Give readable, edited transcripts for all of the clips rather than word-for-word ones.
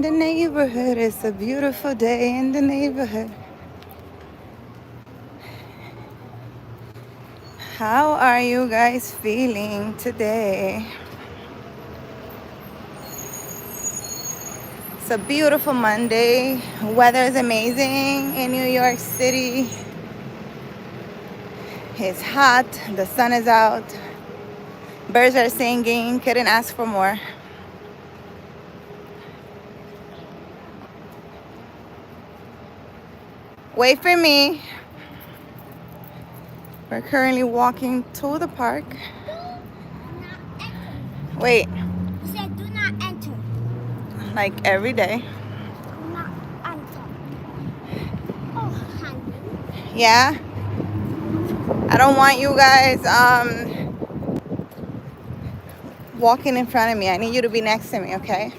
The neighborhood, it's a beautiful day in the neighborhood. How are you guys feeling today? It's a beautiful Monday. Weather is amazing in New York City. It's hot, the sun is out, birds are singing, couldn't ask for more. Wait for me. We're currently walking to the park. Wait. You said do not enter. Like every day. Do not enter. Oh, honey. Yeah? I don't want you guys walking in front of me. I need you to be next to me, okay?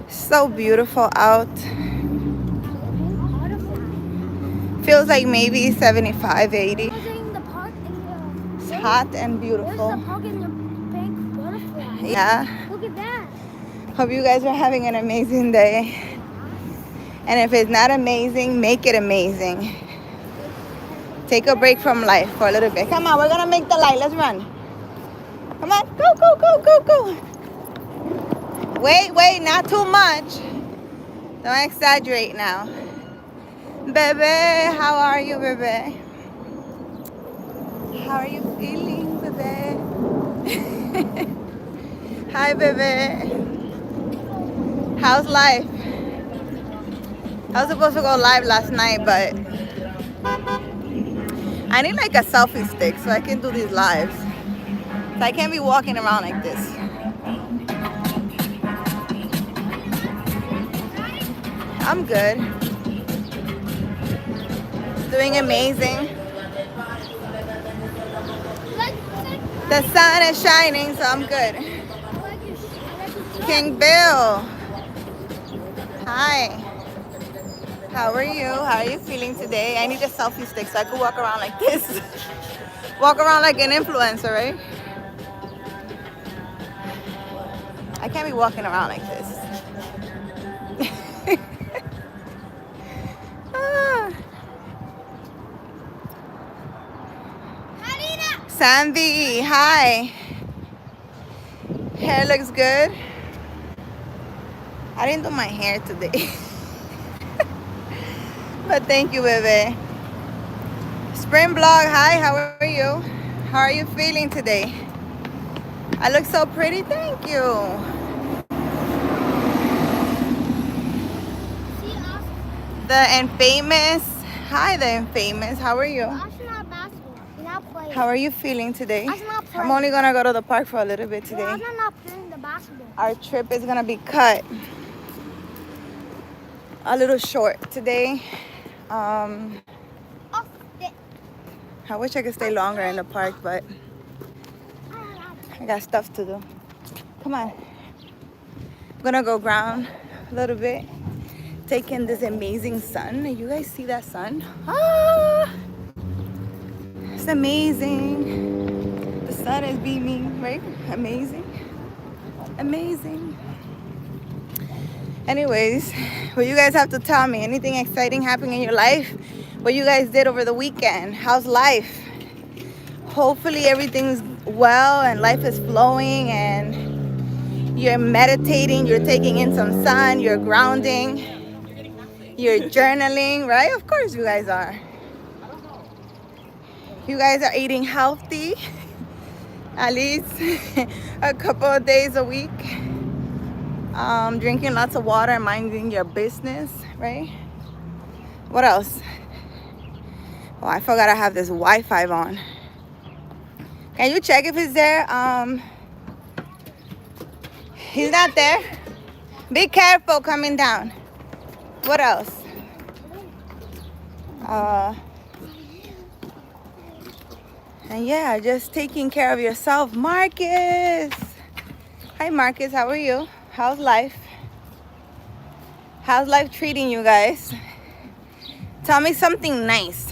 So beautiful out. Feels like maybe 75, 80. It's hot and beautiful. Yeah. Look at that. Hope you guys are having an amazing day. And if it's not amazing, make it amazing. Take a break from life for a little bit. Come on, we're gonna make the light. Let's run. Come on, go, go, go, go, go. Wait, not too much. Don't exaggerate now. Bebe, how are you, bebe? How are you feeling, bebe? Hi, bebe. How's life? I was supposed to go live last night, but I need like a selfie stick so I can do these lives. So I can't be walking around like this. I'm good. Doing amazing. The sun is shining, so I'm good. King Bill. Hi. How are you? How are you feeling today? I need a selfie stick so I can walk around like this. Walk around like an influencer, right? I can't be walking around like this. Sandy, hi. Hair looks good. I didn't do my hair today. But thank you, baby. Spring blog, hi, how are you? How are you feeling today? I look so pretty, thank you. The infamous, hi, the infamous, how are you? How are you feeling today? I'm only gonna go to the park for a little bit today. I'm not playing the basketball. Our trip is gonna be cut a little short today. I wish I could stay longer in the park, but I got stuff to do. Come on. I'm gonna go ground a little bit, take in this amazing sun. You guys see that sun? Ah! It's amazing. The sun is beaming, right? Amazing. Amazing. Anyways, what you guys have to tell me? Anything exciting happening in your life? What you guys did over the weekend? How's life? Hopefully everything's well and life is flowing and you're meditating, you're taking in some sun, you're grounding, you're journaling, right? Of course you guys are. You guys are eating healthy, at least a couple of days a week. Drinking lots of water and minding your business, right? What else? Oh, I forgot I have this Wi-Fi on. Can you check if it's there? He's not there. Be careful coming down. What else? And yeah, just taking care of yourself. Marcus. Hi, Marcus. How are you? How's life? How's life treating you guys? Tell me something nice.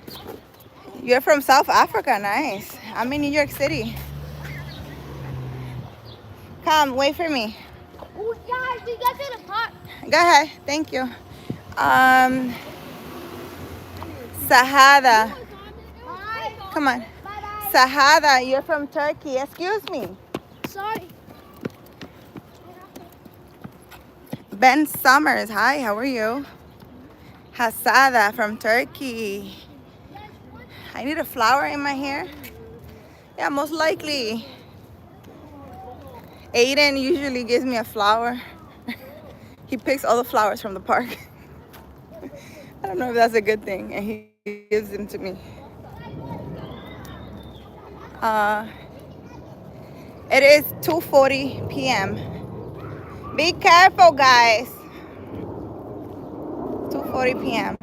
You're from South Africa, nice. I'm in New York City. Come, wait for me. Oh, guys, we got to the park. Go ahead, thank you. Sahada, Bye. come on. Bye-bye. Sahada, you're from Turkey. Excuse me. Sorry. Ben Summers, hi, how are you? Hasada from Turkey. I need a flower in my hair. Yeah, most likely. Aiden usually gives me a flower. He picks all the flowers from the park. I don't know if that's a good thing, and he gives them to me. It is 2:40 p.m. Be careful, guys. 2:40 p.m.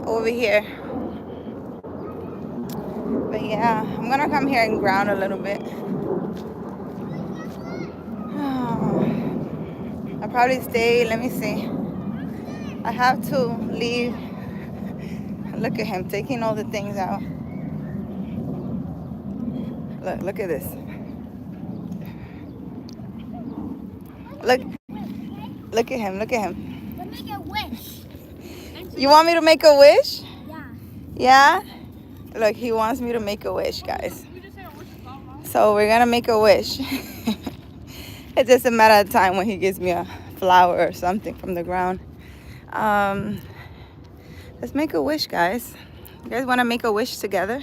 over here. But yeah, I'm gonna come here and ground a little bit. I'll probably stay, let me see. I have to leave. Look at him taking all the things out. Look at this. Look at him, look at him. Let me make a wish. You want me to make a wish? Yeah. Yeah? Look, he wants me to make a wish, guys. So we're gonna make a wish. It's just a matter of time when he gives me a flower or something from the ground. Let's make a wish, guys. You guys wanna make a wish together?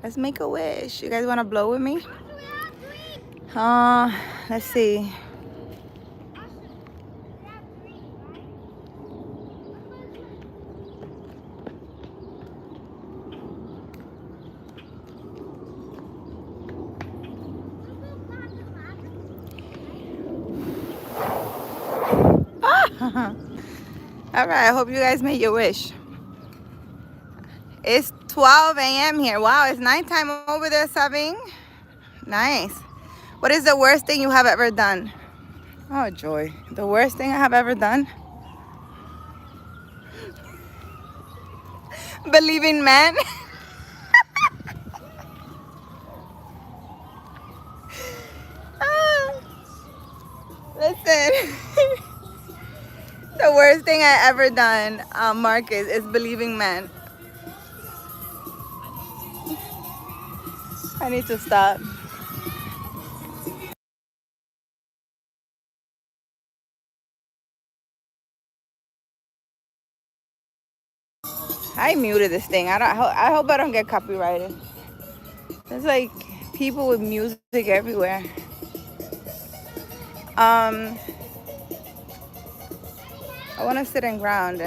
Let's make a wish. You guys wanna blow with me? Let's see. All right, I hope you guys made your wish. It's 12 a.m. here. Wow, it's nighttime over there, Sabine. Nice. What is the worst thing you have ever done? Oh, joy. The worst thing I have ever done? Believing men. Listen. The worst thing I ever done, Marcus, is believing men. I need to stop. I muted this thing. I hope I don't get copyrighted. There's like people with music everywhere. I want to sit and ground,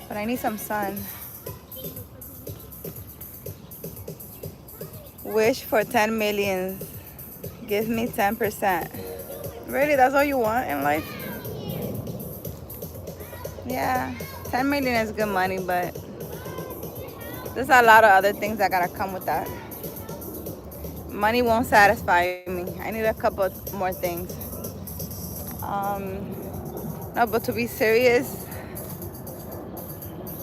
but I need some sun. Wish for 10 million. Give me 10%. Really, that's all you want in life? Yeah, 10 million is good money, but there's a lot of other things that gotta come with that. Money won't satisfy me. I need a couple more things. No, but to be serious,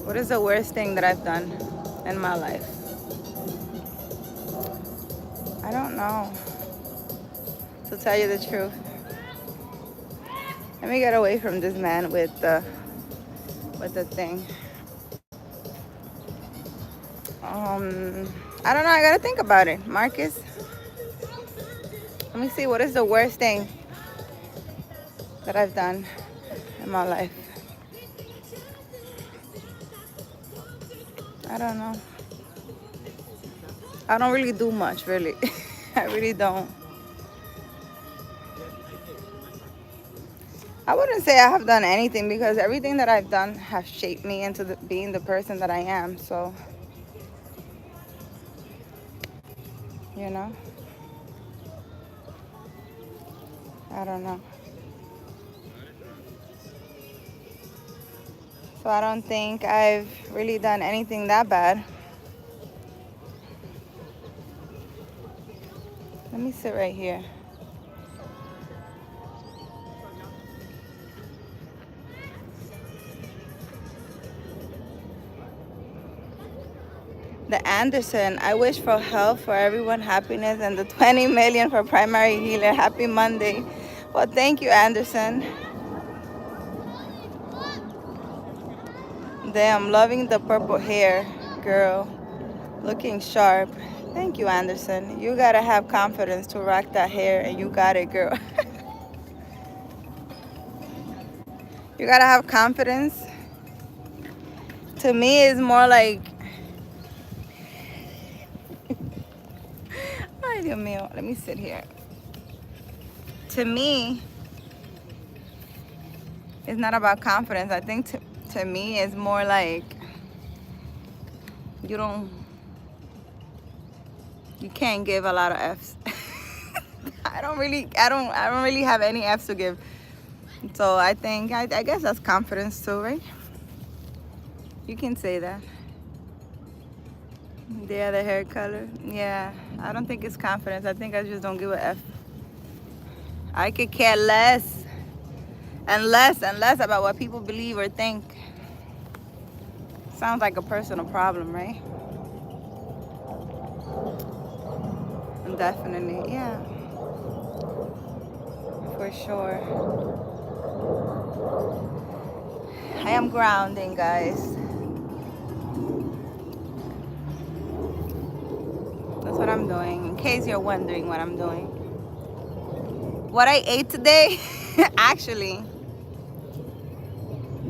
what is the worst thing that I've done in my life? I don't know, to tell you the truth. Let me get away from this man with the thing. I don't know, I gotta think about it. Marcus, let me see, what is the worst thing that I've done in my life? I don't know. I don't really do much, really. I really don't. I wouldn't say I have done anything, because everything that I've done has shaped me into being the person that I am. So, you know, I don't know. So I don't think I've really done anything that bad. Let me sit right here. The Anderson, I wish for health for everyone, happiness, and the 20 million for primary healer. Happy Monday. Well, thank you, Anderson. Damn, loving the purple hair, girl. Looking sharp. Thank you, Anderson. You gotta have confidence to rock that hair, and you got it, girl. You gotta have confidence. To me, it's more like, ay, Dios mío, let me sit here. To me, it's not about confidence. I think to me, it's more like you can't give a lot of F's. I don't really have any F's to give. So I think, I guess that's confidence too, right? You can say that. Yeah, the hair color. Yeah, I don't think it's confidence. I think I just don't give a F. I could care less and less and less about what people believe or think. Sounds like a personal problem, right? Definitely, yeah. For sure. I am grounding, guys. That's what I'm doing, in case you're wondering what I'm doing. What I ate today, actually,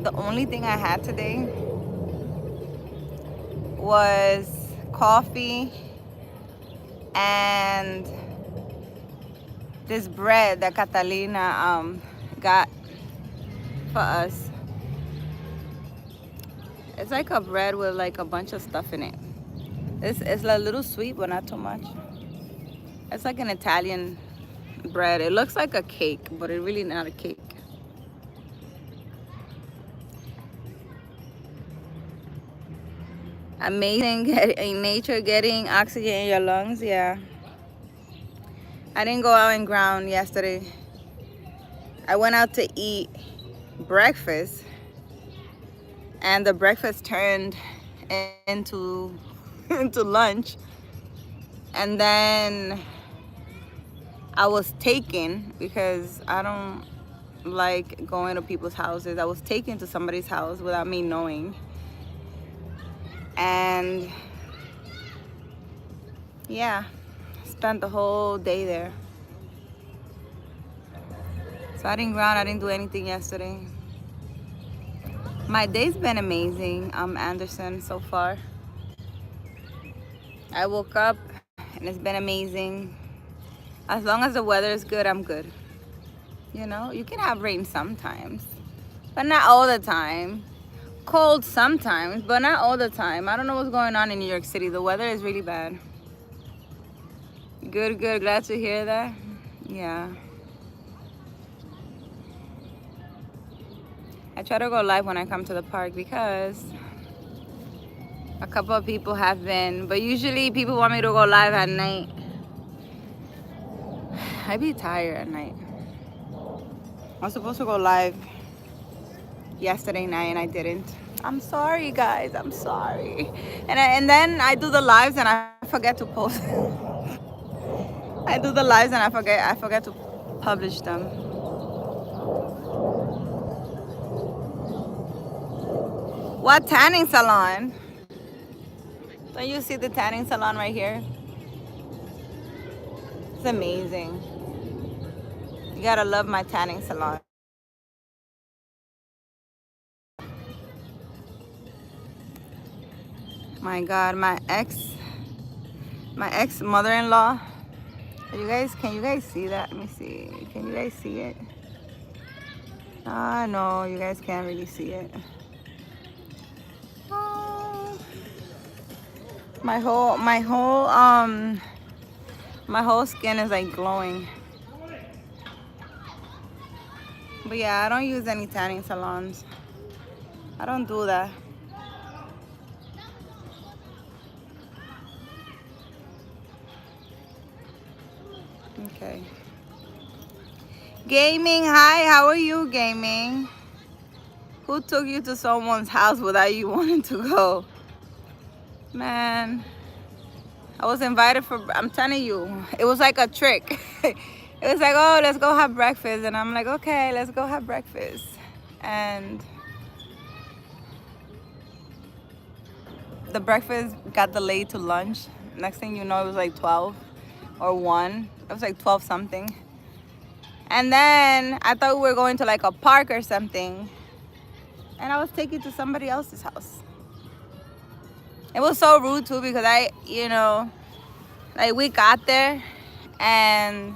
the only thing I had today was coffee and this bread that Catalina got for us. It's like a bread with like a bunch of stuff in it. It's a little sweet, but not too much. It's like an Italian bread. It looks like a cake, but it's really not a cake. Amazing in nature, getting oxygen in your lungs. Yeah. I didn't go out and ground yesterday. I went out to eat breakfast, and the breakfast turned into lunch, and then I was taken, because I don't like going to people's houses. I was taken to somebody's house without me knowing, and yeah, spent the whole day there. So I didn't ground, I didn't do anything yesterday. My day's been amazing, Anderson, so far. I woke up and it's been amazing. As long as the weather is good, I'm good. You know, you can have rain sometimes, but not all the time. Cold sometimes, but not all the time. I don't know what's going on in New York City. The weather is really bad. Good, good. Glad to hear that. Yeah. I try to go live when I come to the park, because a couple of people have been, but usually people want me to go live at night. I be tired at night. I was supposed to go live yesterday night and I didn't. I'm sorry, guys. I'm sorry. And then I do the lives and I forget to post. I do the lives and I forget to publish them. What tanning salon? Don't you see the tanning salon right here? It's amazing. You gotta love my tanning salon. My God, my ex mother-in-law Can you guys see that? Let me see. Can you guys see it? No, you guys can't really see it. Oh, my whole skin is like glowing. But yeah, I don't use any tanning salons. I don't do that. Okay. Gaming, hi, how are you, Gaming? Who took you to someone's house without you wanting to go? Man, I was invited for, I'm telling you, it was like a trick. It was like, oh, let's go have breakfast. And I'm like, okay, let's go have breakfast. And the breakfast got delayed to lunch. Next thing you know, it was like 12 or 1. It was like 12 something. And then I thought we were going to like a park or something. And I was taken to somebody else's house. It was so rude too because like we got there and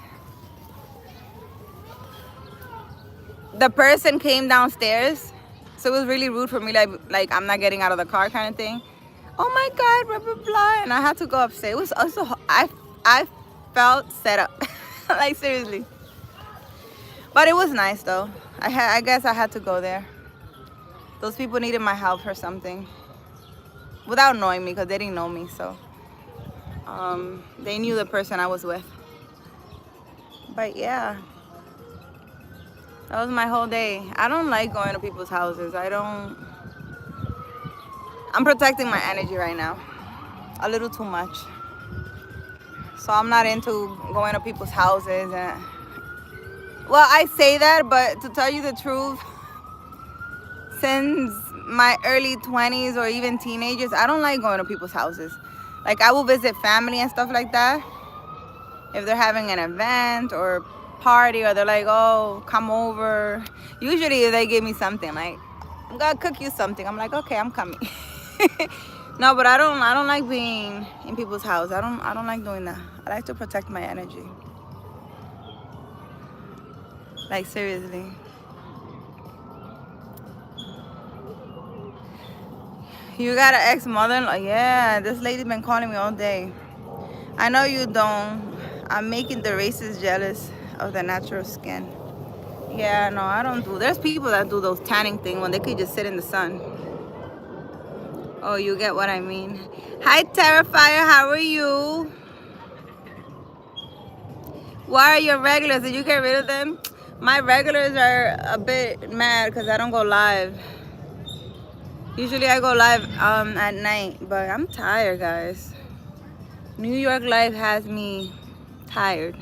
the person came downstairs. So it was really rude for me, like I'm not getting out of the car kind of thing. Oh my God, blah, blah, blah. And I had to go upstairs. It was also, I felt set up, like seriously. But it was nice though. I guess I had to go there. Those people needed my help for something. Without knowing me, because they didn't know me, so. They knew the person I was with. But yeah. That was my whole day. I don't like going to people's houses. I'm protecting my energy right now. A little too much. So I'm not into going to people's houses. Well, I say that, but to tell you the truth, since my early 20s or even teenagers, I don't like going to people's houses. Like I will visit family and stuff like that. If they're having an event or party or they're like, oh, come over. Usually they give me something like, I'm gonna cook you something. I'm like, okay, I'm coming. No, but I don't like being in people's house. I don't like doing that. I like to protect my energy. Like seriously. You got an ex-mother-in-law? Yeah, this lady's been calling me all day. I know you don't. I'm making the racists jealous of the natural skin. Yeah, no, I don't do. There's people that do those tanning thing when they could just sit in the sun. Oh, you get what I mean. Hi, Terrifier, how are you? Why are your regulars? Did you get rid of them? My regulars are a bit mad because I don't go live. Usually I go live at night, but I'm tired, guys. New York life has me tired.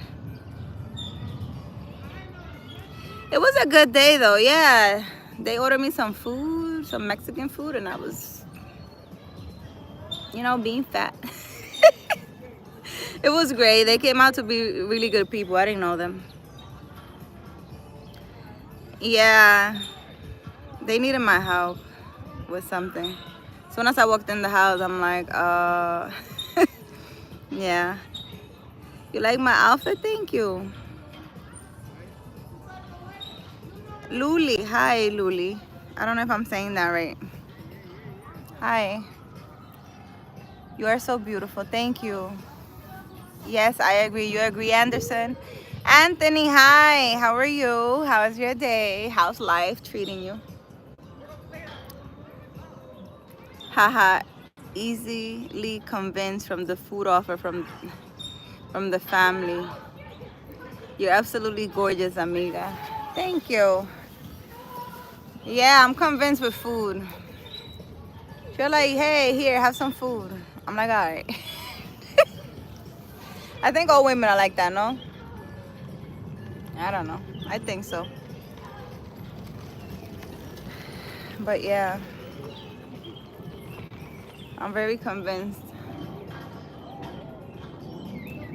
It was a good day though, yeah. They ordered me some food, some Mexican food, and I was, being fat. It was great. They came out to be really good people. I didn't know them. Yeah, they needed my help with something. As soon as I walked in the house, I'm like, yeah. You like my outfit? Thank you. Luli, hi Luli. I don't know if I'm saying that right. Hi. You are so beautiful. Thank you. Yes, I agree. You agree, Anderson? Anthony, hi. How are you? How is your day? How's life treating you? Haha. Easily convinced from the food offer from the family. You're absolutely gorgeous, amiga. Thank you. Yeah, I'm convinced with food. Feel like, hey, here, have some food. I'm like, all right. I think all women are like that, no? I don't know. I think so. But yeah, I'm very convinced.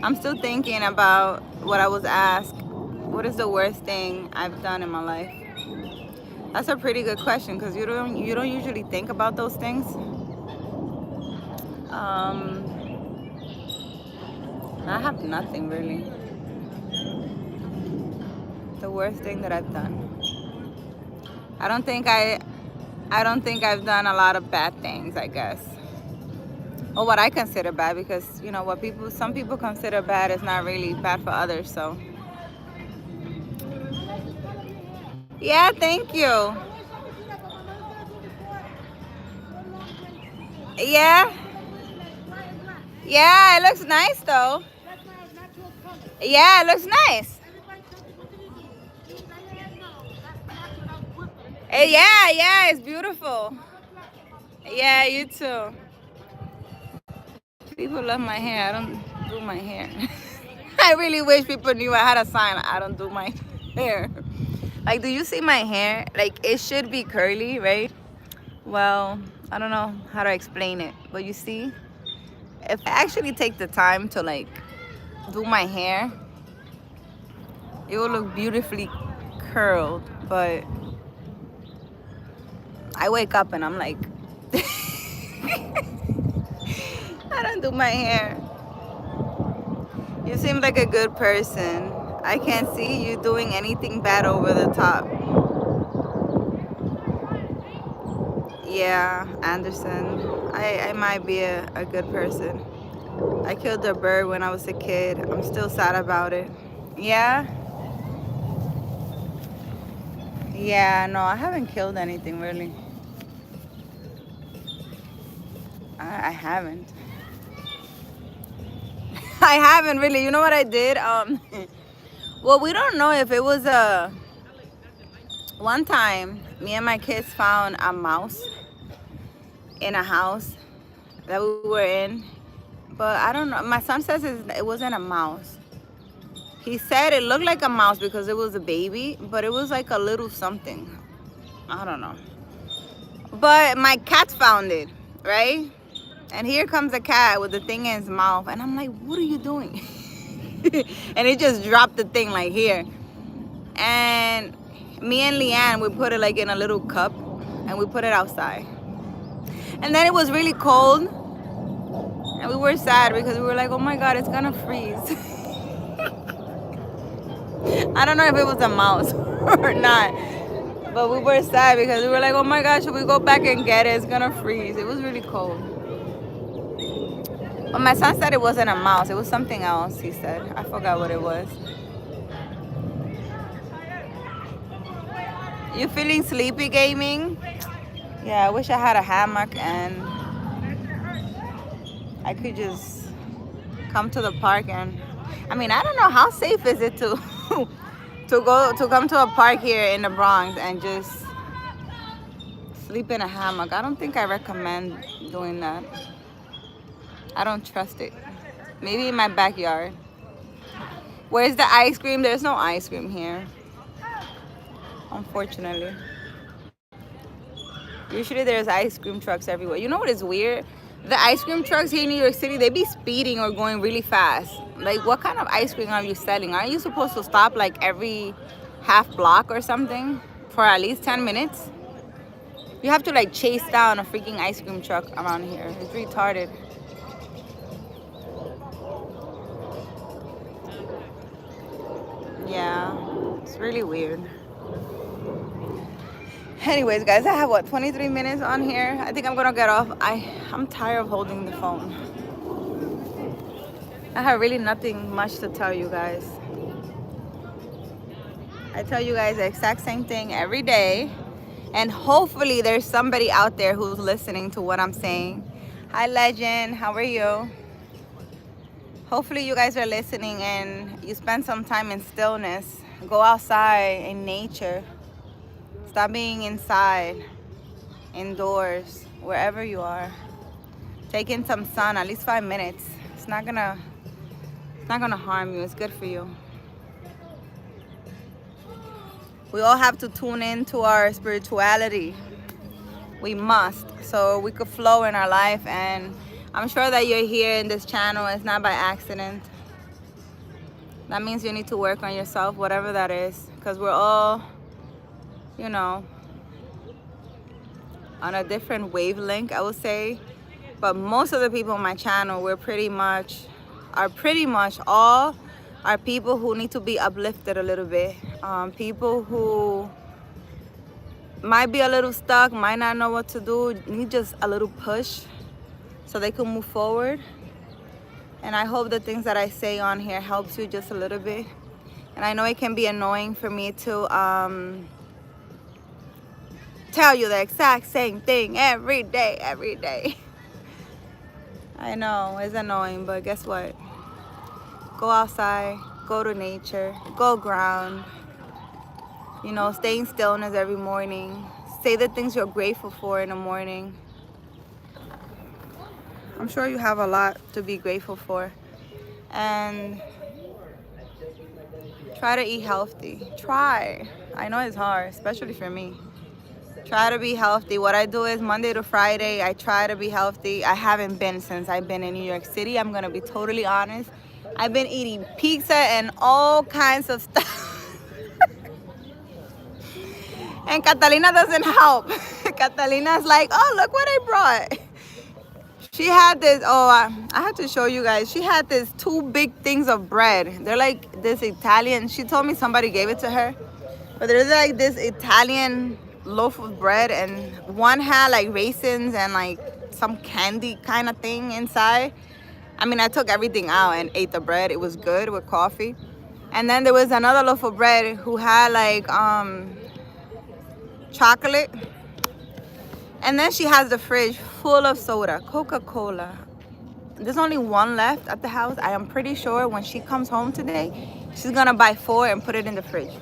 I'm still thinking about what I was asked. What is the worst thing I've done in my life? That's a pretty good question because you don't usually think about those things. I have nothing really. The worst thing that I've done. I don't think I've done a lot of bad things, I guess. Or what I consider bad, because you know what some people consider bad is not really bad for others. So yeah, thank you. Yeah. Yeah, it looks nice though. Yeah, it looks nice. Yeah, it's beautiful. Yeah, you too. People love my hair. I don't do my hair. I really wish people knew I had a sign. I don't do my hair. Like, do you see my hair? Like, it should be curly, right? Well, I don't know how to explain it. But you see, if I actually take the time to, like, do my hair, it will look beautifully curled. But I wake up and I'm like, I don't do my hair. You seem like a good person. I can't see you doing anything bad over the top. Yeah, Anderson. I might be a good person. I killed a bird when I was a kid. I'm still sad about it. Yeah? Yeah, no, I haven't killed anything really. I haven't. I haven't really. You know what I did? Well, we don't know if it was one time me and my kids found a mouse in a house that we were in, but I don't know. My son says it wasn't a mouse. He said it looked like a mouse because it was a baby, but it was like a little something. I don't know. But my cat found it, right? And here comes a cat with the thing in his mouth, and I'm like, what are you doing? And he just dropped the thing like here. And me and Leanne, we put it like in a little cup and we put it outside. And then it was really cold and we were sad because we were like, oh my God, it's gonna freeze. I don't know if it was a mouse or not, but we were sad because we were like, oh my God, should we go back and get it? It's gonna freeze. It was really cold. But my son said it wasn't a mouse, it was something else, he said. I forgot what it was. You feeling sleepy, gaming? Yeah, I wish I had a hammock and I could just come to the park. And I mean, I don't know, how safe is it to come to a park here in the Bronx and just sleep in a hammock? I don't think I recommend doing that. I don't trust it. Maybe in my backyard. Where's the ice cream? There's no ice cream here, unfortunately. Usually there's ice cream trucks everywhere. You know what is weird? The ice cream trucks here in New York City, they be speeding or going really fast. Like, what kind of ice cream are you selling? Aren't you supposed to stop like every half block or something for at least 10 minutes? You have to like chase down a freaking ice cream truck around here. It's retarded. Yeah, it's really weird. Anyways, guys, I have what, 23 minutes on here. I think I'm gonna get off. I'm tired of holding the phone. I have really nothing much to tell you guys. I tell you guys the exact same thing every day, and hopefully there's somebody out there who's listening to what I'm saying. Hi, Legend, how are you? Hopefully you guys are listening and you spend some time in stillness. Go outside in nature. Stop being inside, indoors, wherever you are. Take in some sun, at least 5 minutes. It's not gonna harm you. It's good for you. We all have to tune into our spirituality. We must, so we could flow in our life. And I'm sure that you're here in this channel. It's not by accident. That means you need to work on yourself, whatever that is, because we're all, you know, on a different wavelength, I would say. But most of the people on my channel, are pretty much all are people who need to be uplifted a little bit. People who might be a little stuck, might not know what to do, need just a little push so they can move forward. And I hope the things that I say on here helps you just a little bit. And I know it can be annoying for me to tell you the exact same thing every day. I know, it's annoying, but guess what? Go outside, go to nature, go ground. You know, stay in stillness every morning. Say the things you're grateful for in the morning. I'm sure you have a lot to be grateful for. And try to eat healthy. Try. I know it's hard, especially for me. Try to be healthy. What I do is Monday to Friday, I try to be healthy. I haven't been since I've been in New York City. I'm going to be totally honest. I've been eating pizza and all kinds of stuff. And Catalina doesn't help. Catalina's like, oh, look what I brought. She had this, I have to show you guys. She had this 2 big things of bread. They're like this Italian. She told me somebody gave it to her. But there's like this Italian loaf of bread, and one had like raisins and like some candy kind of thing inside. I mean, I took everything out and ate the bread. It was good with coffee. And then there was another loaf of bread who had like chocolate. And then she has the fridge full of soda, Coca-Cola. There's only one left at the house. I am pretty sure when she comes home today, she's gonna buy 4 and put it in the fridge.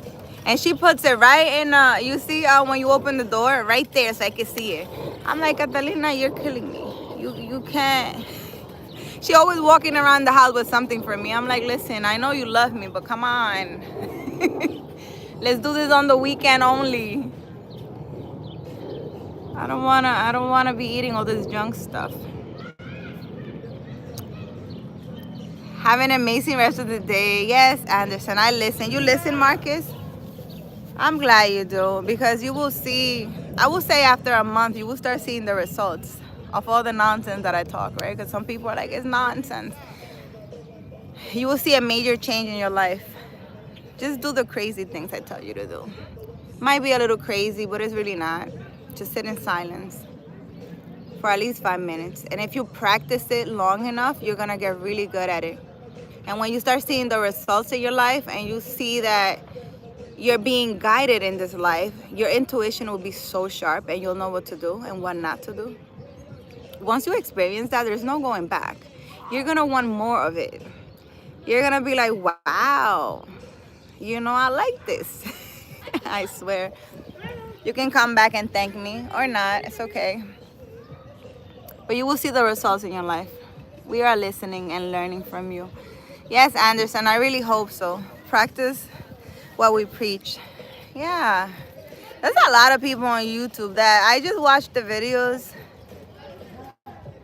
And she puts it right in, you see when you open the door, right there so I can see it. I'm like, Catalina, you're killing me. You can't. She always walking around the house with something for me. I'm like, listen, I know you love me, but come on. Let's do this on the weekend only. I don't wanna be eating all this junk stuff. Have an amazing rest of the day. Yes, Anderson, I listen. You listen, Marcus? I'm glad you do, because you will see, I will say after a month, you will start seeing the results of all the nonsense that I talk, right? Because some people are like, it's nonsense. You will see a major change in your life. Just do the crazy things I tell you to do. Might be a little crazy, but it's really not. Just sit in silence for at least 5 minutes. And if you practice it long enough, you're gonna get really good at it. And when you start seeing the results in your life and you see that you're being guided in this life, your intuition will be so sharp and you'll know what to do and what not to do. Once you experience that, there's no going back. You're gonna want more of it. You're gonna be like, wow, you know, I like this. I swear. You can come back and thank me or not, it's okay. But you will see the results in your life. We are listening and learning from you. Yes, Anderson, I really hope so. Practice what we preach. Yeah. There's a lot of people on YouTube that I just watch the videos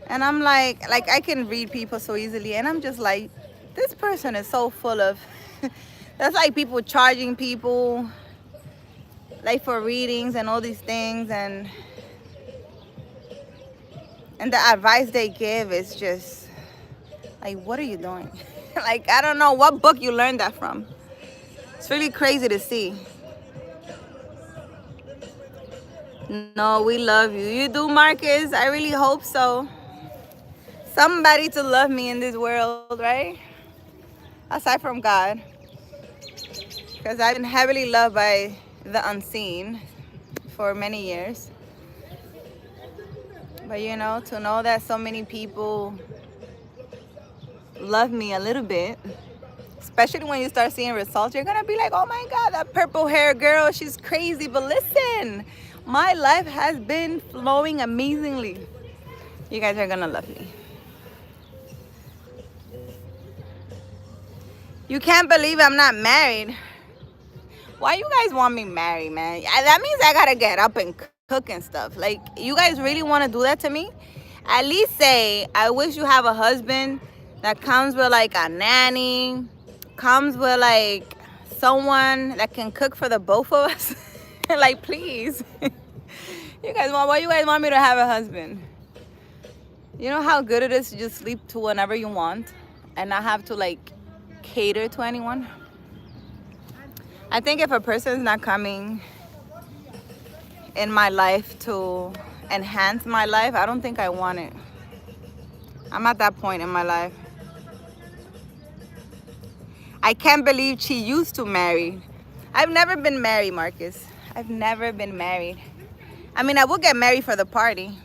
and I'm like I can read people so easily, and I'm just like, this person is so full of that's like people charging people like for readings and all these things, and the advice they give is just like, what are you doing? Like, I don't know what book you learned that from. It's really crazy to see. No, we love you. You do, Marcus? I really hope so. Somebody to love me in this world, right? Aside from God. Because I've been heavily loved by the unseen for many years. But you know, to know that so many people love me a little bit, especially when you start seeing results, you're gonna be like, oh my God, that purple hair girl, she's crazy. But listen, my life has been flowing amazingly. You guys are gonna love me. You can't believe I'm not married. Why you guys want me married, man? That means I gotta get up and cook and stuff. Like, you guys really want to do that to me? At least say, I wish you have a husband that comes with like a nanny, comes with like someone that can cook for the both of us. Like, please. Why you guys want me to have a husband? You know how good it is to just sleep to whenever you want and not have to like cater to anyone. I think if a person's not coming in my life to enhance my life, I don't think I want it. I'm at that point in my life. I can't believe she used to marry. I've never been married, Marcus. I've never been married. I mean, I will get married for the party.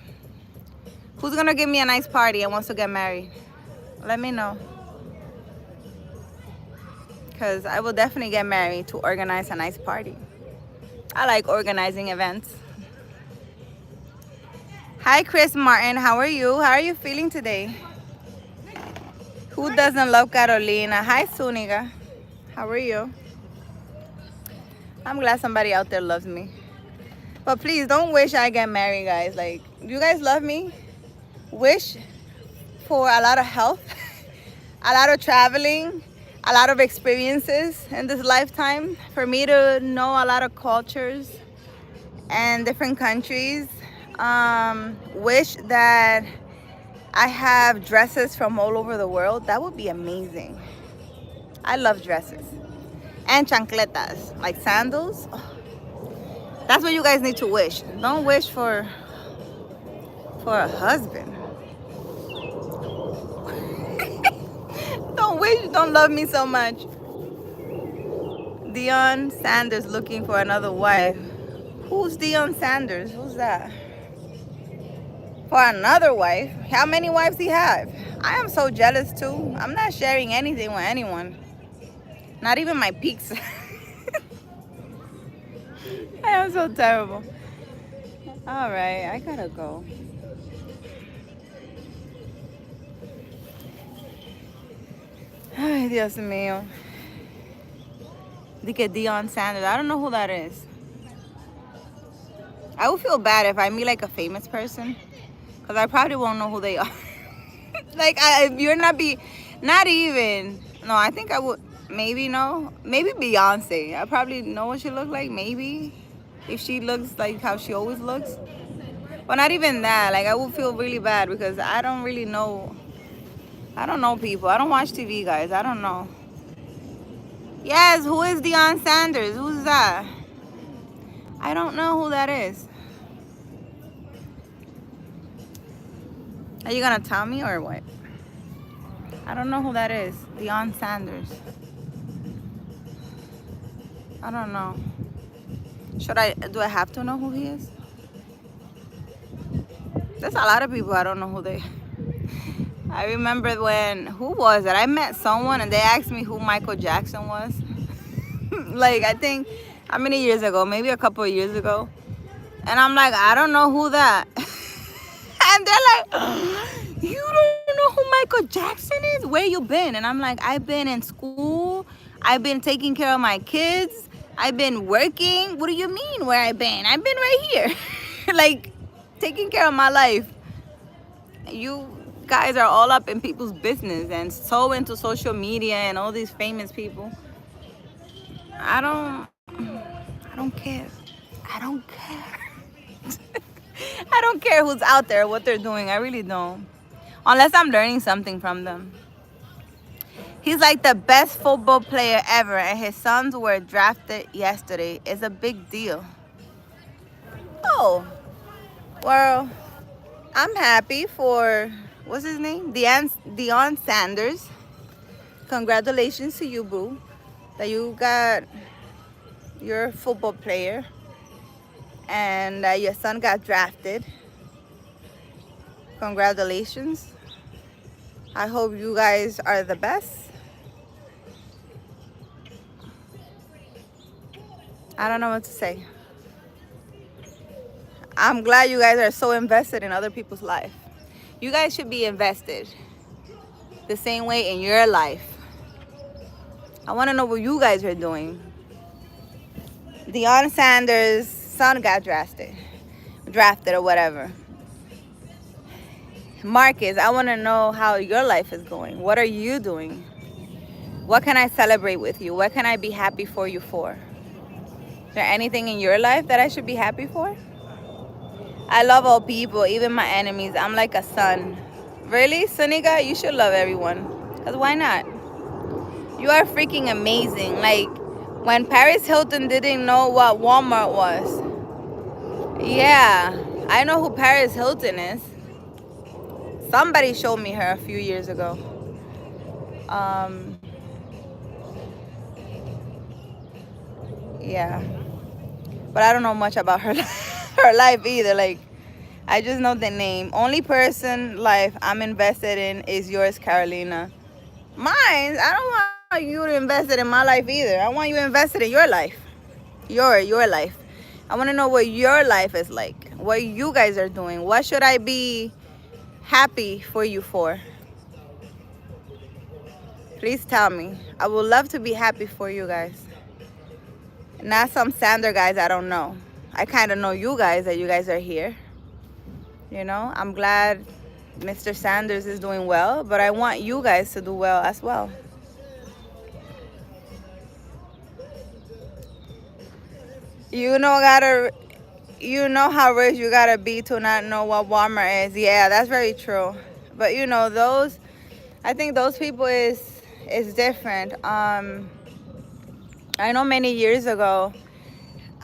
Who's gonna give me a nice party and wants to get married? Let me know. Because I will definitely get married to organize a nice party. I like organizing events. Hi, Chris Martin. How are you? How are you feeling today? Who doesn't love Carolina? Hi, Zúñiga. How are you? I'm glad somebody out there loves me. But please don't wish I get married, guys. Like, you guys love me? Wish for a lot of health, a lot of traveling, a lot of experiences in this lifetime, for me to know a lot of cultures and different countries. Wish that I have dresses from all over the world. That would be amazing. I love dresses. And chancletas, like sandals. Oh, that's what you guys need to wish. Don't wish for a husband. Don't love me so much. Deion Sanders looking for another wife. Who's Deion Sanders? Who's that? For another wife? How many wives he have? I am so jealous too. I'm not sharing anything with anyone. Not even my peaks. I am so terrible. All right, I gotta go. Ay, Dios mío. Dije Deion Sanders. I don't know who that is. I would feel bad if I meet like a famous person, because I probably won't know who they are. Like, you're not even. No, I think I would. Maybe no. Maybe Beyonce. I probably know what she looks like. Maybe if she looks like how she always looks. But not even that. Like, I would feel really bad because I don't really know. I don't know people. I don't watch TV, guys. I don't know. Yes, who is Deion Sanders? Who's that? I don't know who that is. Are you gonna tell me or what? I don't know who that is. Deion Sanders. I don't know. Do I have to know who he is? There's a lot of people I don't know who they are. I remember who was it? I met someone and they asked me who Michael Jackson was. Like, I think, how many years ago? Maybe a couple of years ago. And I'm like, I don't know who that. And they're like, you don't know who Michael Jackson is? Where you been? And I'm like, I've been in school. I've been taking care of my kids. I've been working. What do you mean where I've been? I've been right here. Like, taking care of my life. You guys are all up in people's business and so into social media and all these famous people. I don't care. I don't care. I don't care who's out there, what they're doing. I really don't. Unless I'm learning something from them. He's like the best football player ever, and his sons were drafted yesterday. It's a big deal. Oh, well, I'm happy for, what's his name? Deion Sanders. Congratulations to you, boo, that you got your football player and your son got drafted. Congratulations. I hope you guys are the best. I don't know what to say. I'm glad you guys are so invested in other people's life. You guys should be invested the same way in your life. I want to know what you guys are doing. Deion Sanders' son got drafted or whatever. Marcus, I want to know how your life is going. What are you doing? What can I celebrate with you? What can I be happy for you for? Is there anything in your life that I should be happy for? I love all people, even my enemies. I'm like a son. Really, Zúñiga? You should love everyone. Because why not? You are freaking amazing. Like, when Paris Hilton didn't know what Walmart was. Yeah, I know who Paris Hilton is. Somebody showed me her a few years ago. Yeah, but I don't know much about her her life either. Like, I just know the name. Only person life I'm invested in is yours, Carolina. Mine, I don't want you to invest it in my life either. I want you invested in your life. Your life. I want to know what your life is like. What you guys are doing. What should I be happy for you for? Please tell me. I would love to be happy for you guys. Not some Sander guys I don't know. I kind of know you guys, that you guys are here. You know, I'm glad Mr. Sanders is doing well, but I want you guys to do well as well. You know how rich you gotta be to not know what Walmart is. Yeah, that's very true. But you know, I think those people is different. I know many years ago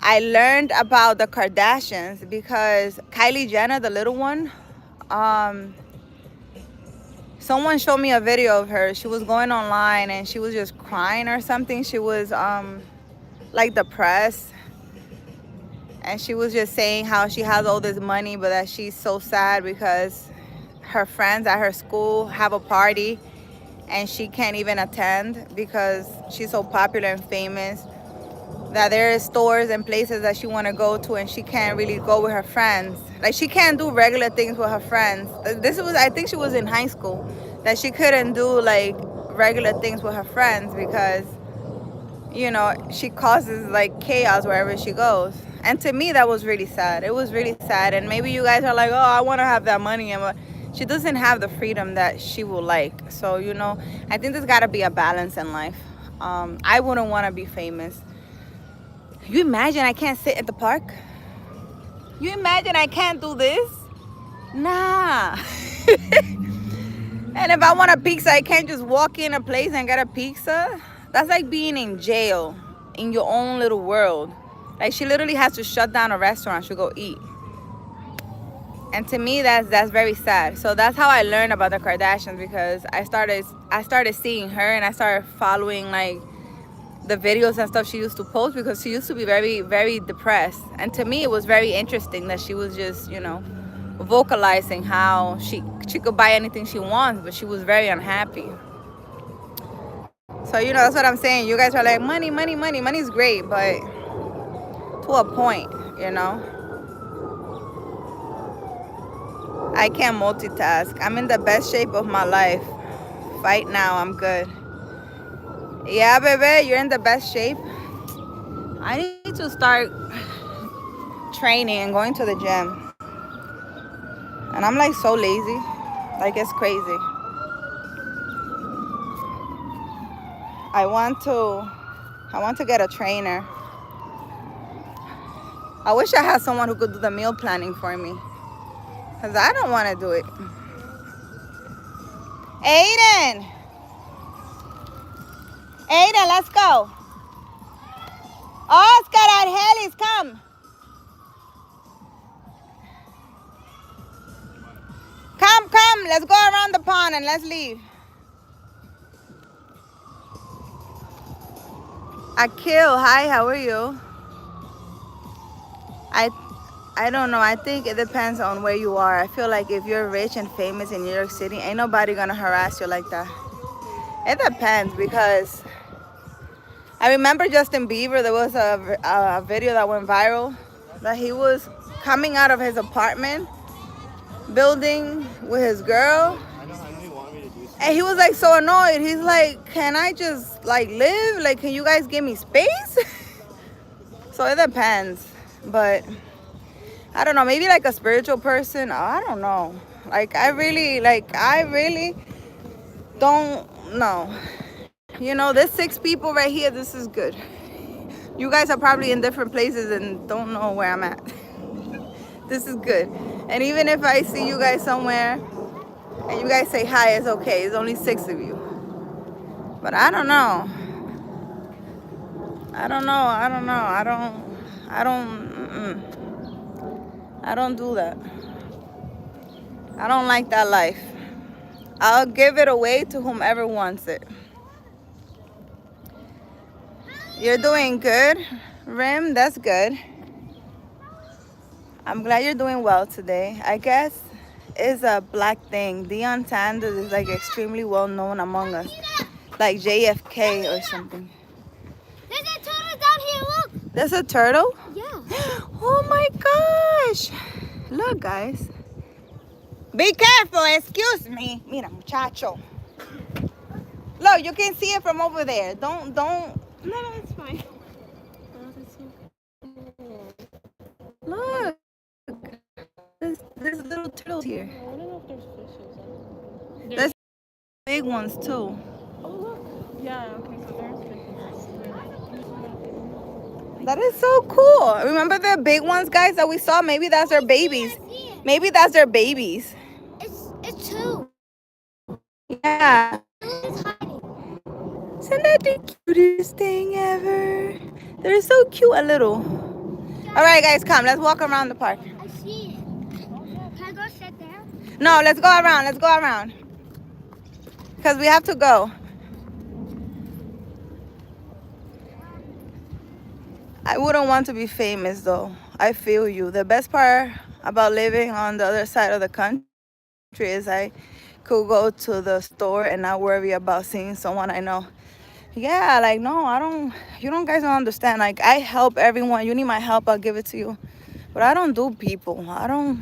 I learned about the Kardashians because Kylie Jenner, the little one, someone showed me a video of her. She was going online and she was just crying or something. She was like depressed. And she was just saying how she has all this money, but that she's so sad because her friends at her school have a party and she can't even attend because she's so popular and famous. That there are stores and places that she want to go to and she can't really go with her friends. Like, she can't do regular things with her friends. I think she was in high school, that she couldn't do like regular things with her friends because, you know, she causes like chaos wherever she goes. And to me, that was really sad. It was really sad. And maybe you guys are like, oh, I want to have that money. She doesn't have the freedom that she would like. So, you know, I think there's got to be a balance in life. I wouldn't want to be famous. You imagine I can't sit at the park? You imagine I can't do this? Nah. And if I want a pizza, I can't just walk in a place and get a pizza. That's like being in jail in your own little world. Like, she literally has to shut down a restaurant to go eat. And to me, that's very sad. So that's how I learned about the Kardashians, because I started seeing her and I started following like the videos and stuff she used to post, because she used to be very, very depressed. And to me, it was very interesting that she was just, you know, vocalizing how she could buy anything she wants, but she was very unhappy. So, you know, that's what I'm saying. You guys are like, money, money, money. Money's great, but to a point, you know. I can't multitask. I'm in the best shape of my life. Right now, I'm good. Yeah, baby, you're in the best shape. I need to start training and going to the gym. And I'm like so lazy. Like, it's crazy. I want to get a trainer. I wish I had someone who could do the meal planning for me, because I don't want to do it. Aiden, let's go. Oscar Argelis, come. Come, let's go around the pond and let's leave. Akil, hi, how are you? I don't know. I think it depends on where you are. I feel like if you're rich and famous in New York City, ain't nobody gonna harass you like that. It depends, because I remember Justin Bieber, there was a video that went viral that he was coming out of his apartment building with his girl. And he was like so annoyed. He's like, can I just like live? Like, can you guys give me space? So it depends. But I don't know, maybe like a spiritual person. I don't know. Like, I really don't know. You know, there's 6 people right here. This is good. You guys are probably in different places and don't know where I'm at. This is good. And even if I see you guys somewhere and you guys say hi, it's okay. It's only 6 of you. But I don't know. I don't know. I don't do that. I don't like that life. I'll give it away to whomever wants it. You're doing good, Rim. That's good. I'm glad you're doing well today. I guess it's a black thing. Dion Sanders is like extremely well known among us, like JFK or something. There's a turtle down here, look. There's a turtle? Yeah. Oh my gosh. Look, guys. Be careful, excuse me. Mira, muchacho. Look, you can see it from over there. Don't. No, it's fine. Look. There's little turtles here. I don't know if there's fishes. There's big ones too. Oh, look. Yeah, okay, so there's fishes. That is so cool. Remember the big ones, guys, that we saw? Maybe that's their babies. Maybe that's their babies. It's two. Yeah. It's hiding. Isn't that the cutest thing ever? They're so cute and little. All right, guys, come. Let's walk around the park. I see it. Can I go sit there? No, let's go around. Let's go around. Because we have to go. I wouldn't want to be famous, though. I feel you. The best part about living on the other side of the country is I could go to the store and not worry about seeing someone I know. Yeah, like, no, I don't, you don't guys don't understand. Like, I help everyone. You need my help, I'll give it to you. But I don't do people. I don't,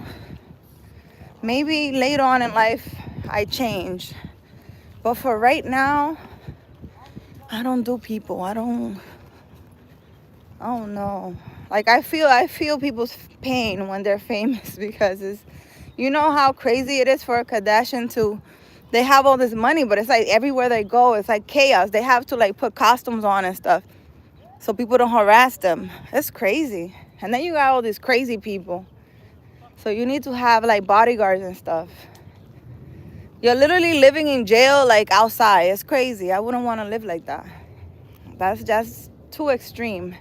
maybe later on in life, I change. But for right now, I don't do people. I don't know. Like, I feel people's pain when they're famous because it's, you know how crazy it is for a Kardashian to, they have all this money, but it's like everywhere they go, it's like chaos. They have to like put costumes on and stuff so people don't harass them. It's crazy. And then you got all these crazy people. So you need to have like bodyguards and stuff. You're literally living in jail like outside. It's crazy. I wouldn't want to live like that. That's just too extreme.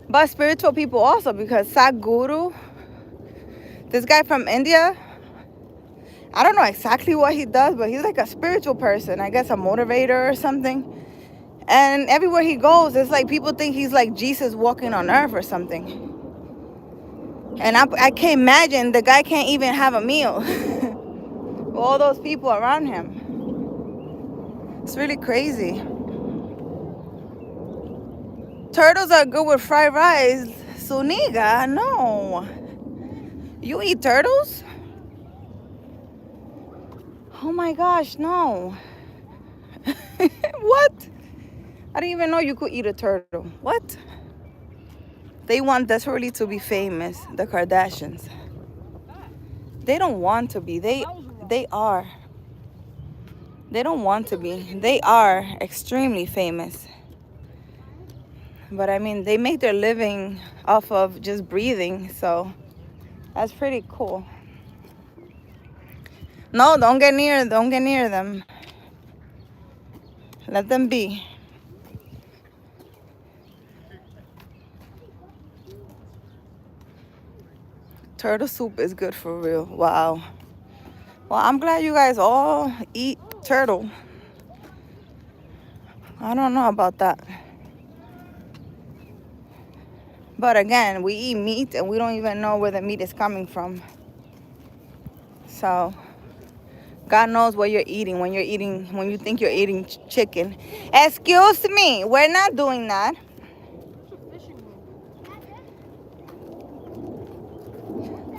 But spiritual people also, because Sadhguru, this guy from India, I don't know exactly what he does, but he's like a spiritual person. I guess a motivator or something. And everywhere he goes, it's like people think he's like Jesus walking on earth or something. And I can't imagine the guy can't even have a meal with all those people around him. It's really crazy. Turtles are good with fried rice. Suniga, no. You eat turtles? Oh my gosh, no. What? I didn't even know you could eat a turtle. What? They want desperately to be famous, the Kardashians. They don't want to be. They are. They don't want to be. They are extremely famous. But I mean, they make their living off of just breathing, so that's pretty cool. No, don't get near them. Let them be. Turtle soup is good for real. Wow. Well, I'm glad you guys all eat turtle. I don't know about that. But again, we eat meat and we don't even know where the meat is coming from. So God knows what you're eating when you think you're eating chicken. Excuse me, we're not doing that.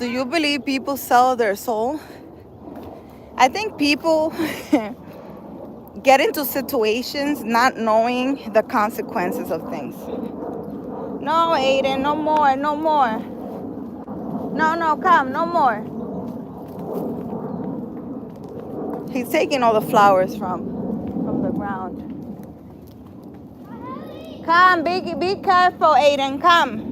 Do you believe people sell their soul? I think people get into situations not knowing the consequences of things. No, Aiden, no more, no more. No, come, no more. He's taking all the flowers from the ground. Come, be careful, Aiden, come.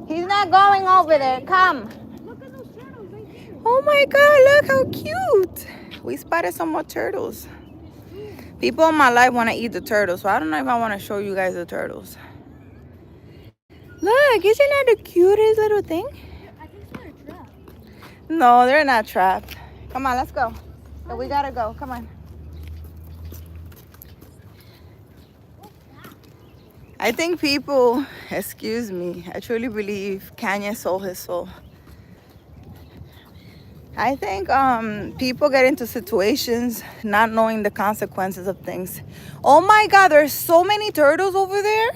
He's not going over there, come. Look at those turtles right there. Oh my God, look how cute. we spotted some more turtles. People in my life want to eat the turtles, so I don't know if I want to show you guys the turtles. Look, isn't that the cutest little thing? I think they're trapped. No, they're not trapped. Come on, let's go. So we gotta go. Come on. I think people, excuse me, I truly believe Kanye sold his soul. I think people get into situations not knowing the consequences of things. Oh my God, there's so many turtles over there.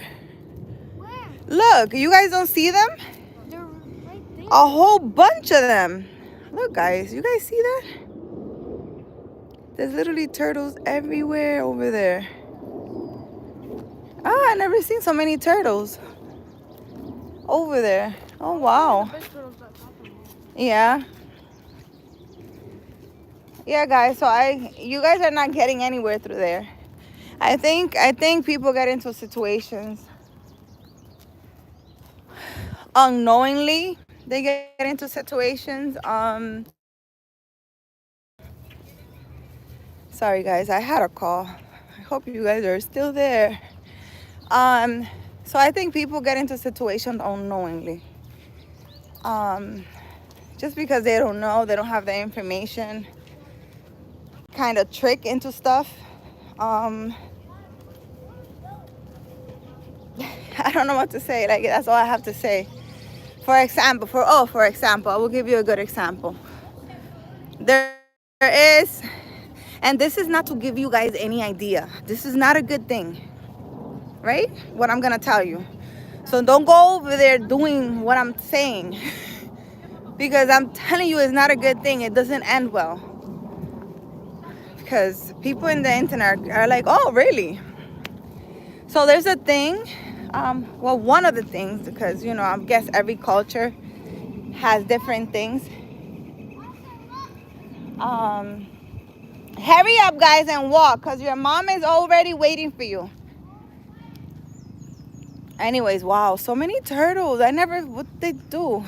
Where? Look, you guys don't see them? They're right there. A whole bunch of them. Look, guys, you guys see that? There's literally turtles everywhere over there. Ah, I never seen so many turtles over there. Oh wow. Yeah. Yeah, guys. So you guys are not getting anywhere through there. I think people get into situations unknowingly. They get into situations. Sorry, guys. I had a call. I hope you guys are still there. So I think people get into situations unknowingly. Just because they don't know, they don't have the information, kind of trick into stuff. I don't know what to say. Like, that's all I have to say. For example, I will give you a good example. There is, and this is not to give you guys any idea. This is not a good thing, right? What I'm gonna tell you. So don't go over there doing what I'm saying, because I'm telling you it's not a good thing. It doesn't end well. Because people in the internet are like, oh, really? So there's a thing, well, one of the things, because, you know, I guess every culture has different things. Hurry up, guys, and walk, because your mom is already waiting for you. Anyways, wow, so many turtles. What they do?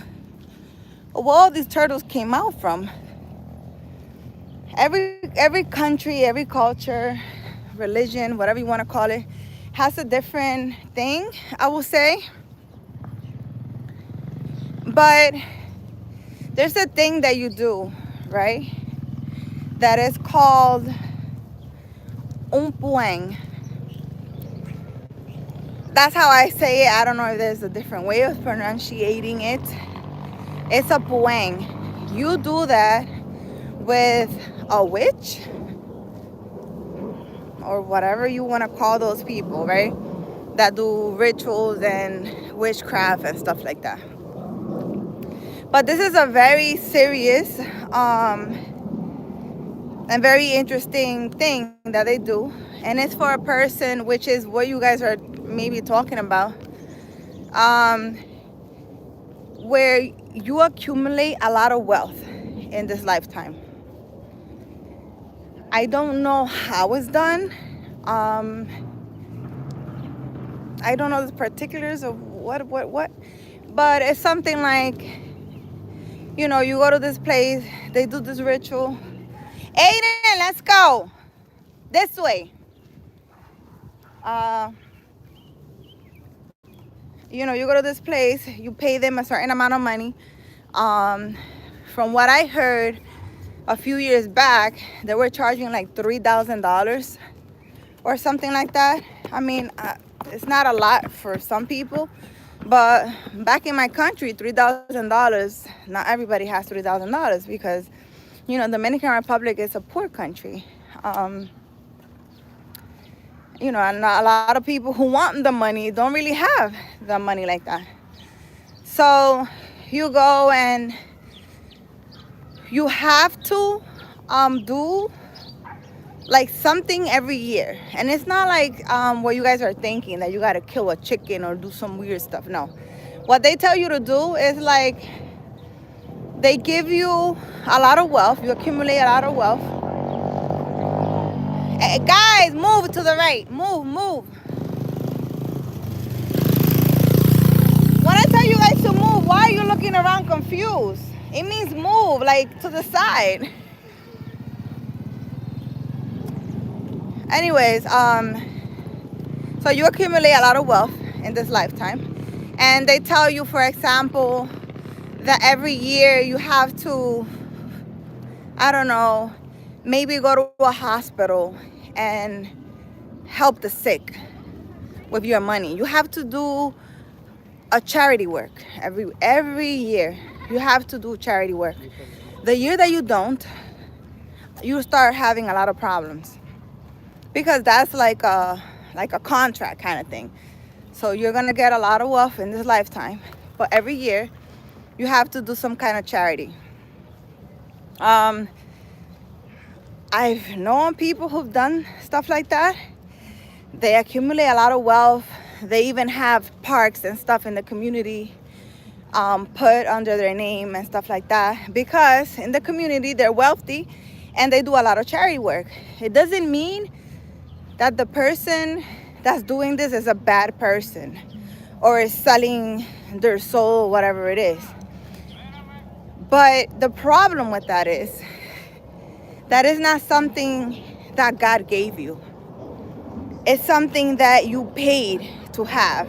Where all these turtles came out from. Every country, every culture, religion, whatever you want to call it, has a different thing, I will say. But there's a thing that you do, right? That is called 𝗬𝗶𝗀𝗃. That's how I say it. I don't know if there's a different way of pronunciating it. It's a 𝗬𝗃. You do that with a witch, or whatever you want to call those people, right? That do rituals and witchcraft and stuff like that. But this is a very serious and very interesting thing that they do. And it's for a person, which is what you guys are maybe talking about, where you accumulate a lot of wealth in this lifetime. I don't know how it's done. I don't know the particulars of what, but it's something like, you know, you go to this place, they do this ritual. Aiden, let's go this way. You know, you go to this place, you pay them a certain amount of money. From what I heard a few years back, they were charging like $3,000 or something like that. I mean, it's not a lot for some people, but back in my country, $3,000, not everybody has $3,000, because, you know, Dominican Republic is a poor country. You know, and a lot of people who want the money don't really have the money like that. So you go and you have to do like something every year. And it's not like what you guys are thinking, that you got to kill a chicken or do some weird stuff. No. What they tell you to do is, like, they give you a lot of wealth. You accumulate a lot of wealth. Hey, guys, move to the right. Move. When I tell you guys to move, why are you looking around confused? It means move, like, to the side. Anyways, so you accumulate a lot of wealth in this lifetime, and they tell you, for example, that every year you have to, I don't know, maybe go to a hospital and help the sick with your money. You have to do a charity work every year. You have to do charity work. The year that you don't, you start having a lot of problems, because that's like a contract kind of thing. So you're gonna get a lot of wealth in this lifetime, but every year you have to do some kind of charity. I've known people who've done stuff like that. They accumulate a lot of wealth. They even have parks and stuff in the community put under their name and stuff like that, because in the community they're wealthy and they do a lot of charity work. It doesn't mean that the person that's doing this is a bad person or is selling their soul, whatever it is. But the problem with that is not something that God gave you. It's something that you paid to have.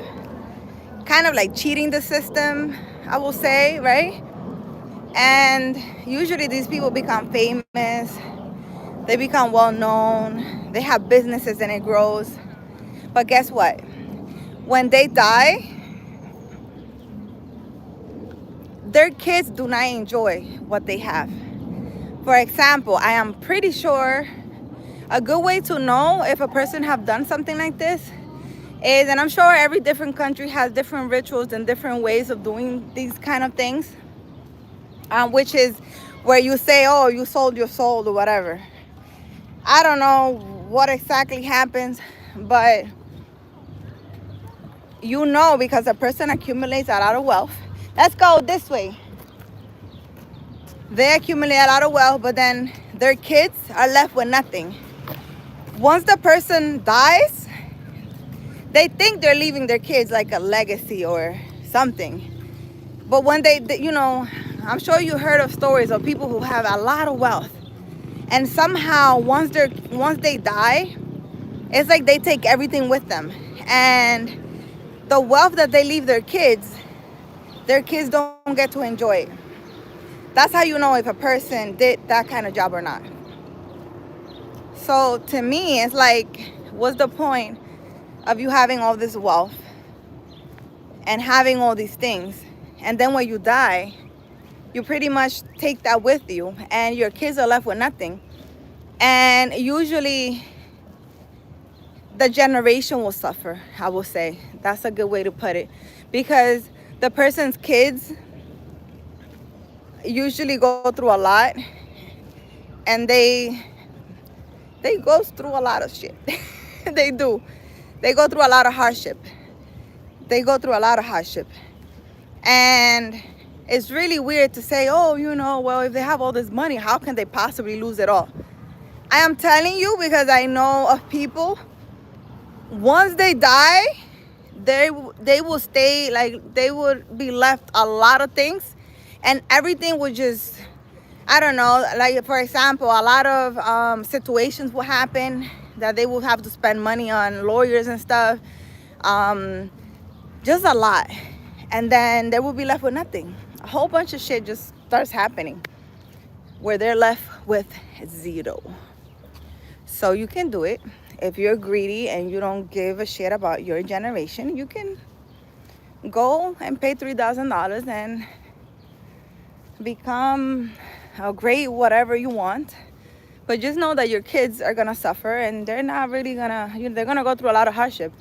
Kind of like cheating the system, I will say, right? And usually these people become famous. They become well known. They have businesses and it grows. But guess what? When they die, their kids do not enjoy what they have. For example, I am pretty sure a good way to know if a person have done something like this is, and I'm sure every different country has different rituals and different ways of doing these kind of things, which is where you say, oh, you sold your soul or whatever. I don't know what exactly happens, but you know, because a person accumulates a lot of wealth. Let's go this way. They accumulate a lot of wealth, but then their kids are left with nothing. Once the person dies, they think they're leaving their kids like a legacy or something. But when they, you know, I'm sure you heard of stories of people who have a lot of wealth, and somehow once they die, it's like they take everything with them, and the wealth that they leave their kids don't get to enjoy it. That's how you know if a person did that kind of job or not. So to me, it's like, what's the point of you having all this wealth and having all these things, and then when you die, you pretty much take that with you and your kids are left with nothing? And usually the generation will suffer, I will say. That's a good way to put it, because the person's kids usually go through a lot, and they go through a lot of shit. They do. They go through a lot of hardship. And it's really weird to say, oh, you know, well, if they have all this money, how can they possibly lose it all? I am telling you, because I know of people, once they die, they will stay, like, they would be left a lot of things, and everything would just, I don't know, like, for example, a lot of situations will happen that they will have to spend money on lawyers and stuff, just a lot, and then they will be left with nothing. A whole bunch of shit just starts happening where they're left with zero. So you can do it. If you're greedy and you don't give a shit about your generation, you can go and pay $3,000 and become a great whatever you want. But just know that your kids are gonna suffer, and they're not really gonna, they're gonna go through a lot of hardship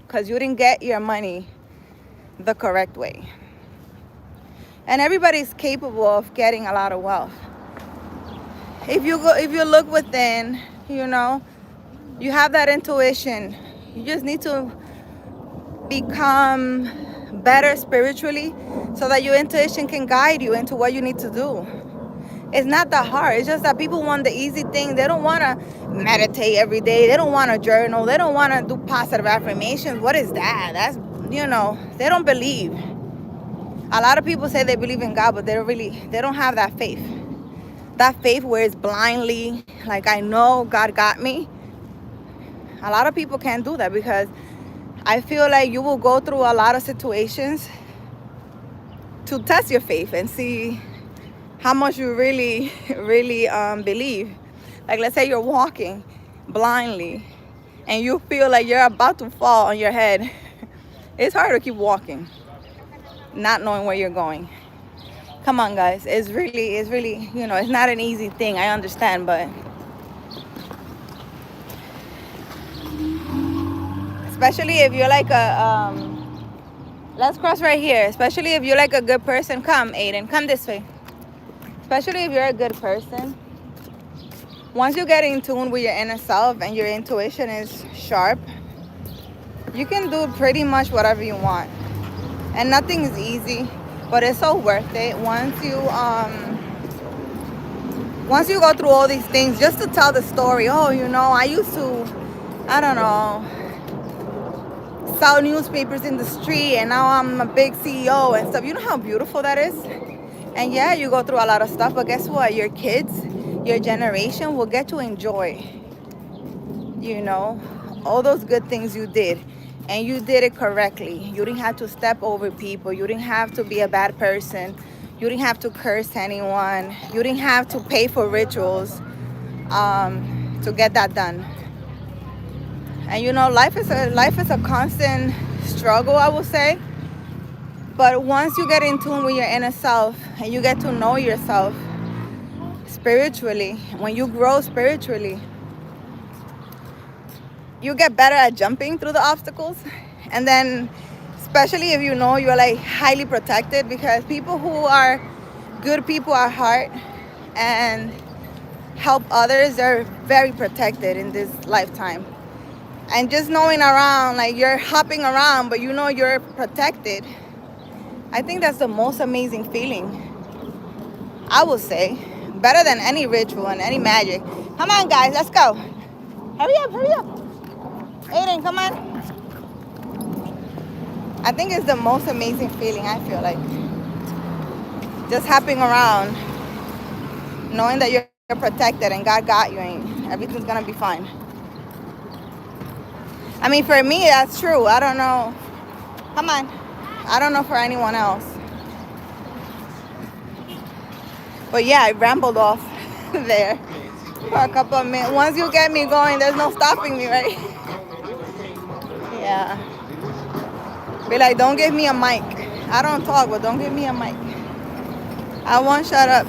because you didn't get your money the correct way. And everybody's capable of getting a lot of wealth. If you look within, you know, you have that intuition. You just need to become better spiritually so that your intuition can guide you into what you need to do. It's not that hard. It's just that people want the easy thing. They don't want to meditate every day. They don't want to journal. They don't want to do positive affirmations. What is that? That's, you know, they don't believe. A lot of people say they believe in God, but they don't have that faith. That faith where it's blindly, like, I know God got me, A lot of people can't do that because I feel like you will go through a lot of situations to test your faith and see how much you really, really believe. Like, let's say you're walking blindly and you feel like you're about to fall on your head. It's hard to keep walking, not knowing where you're going. Come on, guys. It's really, it's not an easy thing. I understand, but especially if you're like let's cross right here. Especially if you're like a good person. Come, Aiden, come this way. Especially if you're a good person. Once you get in tune with your inner self and your intuition is sharp, you can do pretty much whatever you want. And nothing is easy, but it's so worth it once you go through all these things just to tell the story. Oh, I used to, I don't know, sell newspapers in the street and now I'm a big CEO and stuff. You know how beautiful that is? And yeah, you go through a lot of stuff, but guess what? Your kids, your generation will get to enjoy, all those good things you did. And you did it correctly. You didn't have to step over people. You didn't have to be a bad person. You didn't have to curse anyone. You didn't have to pay for rituals to get that done. And life is a constant struggle, I will say. But once you get in tune with your inner self and you get to know yourself spiritually, when you grow spiritually, you get better at jumping through the obstacles. And then especially if you're like highly protected, because people who are good people at heart and help others are very protected in this lifetime. And just knowing around, like you're hopping around but you're protected, I think that's the most amazing feeling, I will say. Better than any ritual and any magic. Come on, guys, let's go. Hurry up. Aiden, come on. I think it's the most amazing feeling, I feel like. Just hopping around, knowing that you're protected and God got you and everything's gonna be fine. I mean, for me, that's true. I don't know. Come on. I don't know for anyone else. But yeah, I rambled off there for a couple of minutes. Once you get me going, there's no stopping me, right? Yeah. Be like, don't give me a mic. I don't talk, but don't give me a mic. I won't shut up.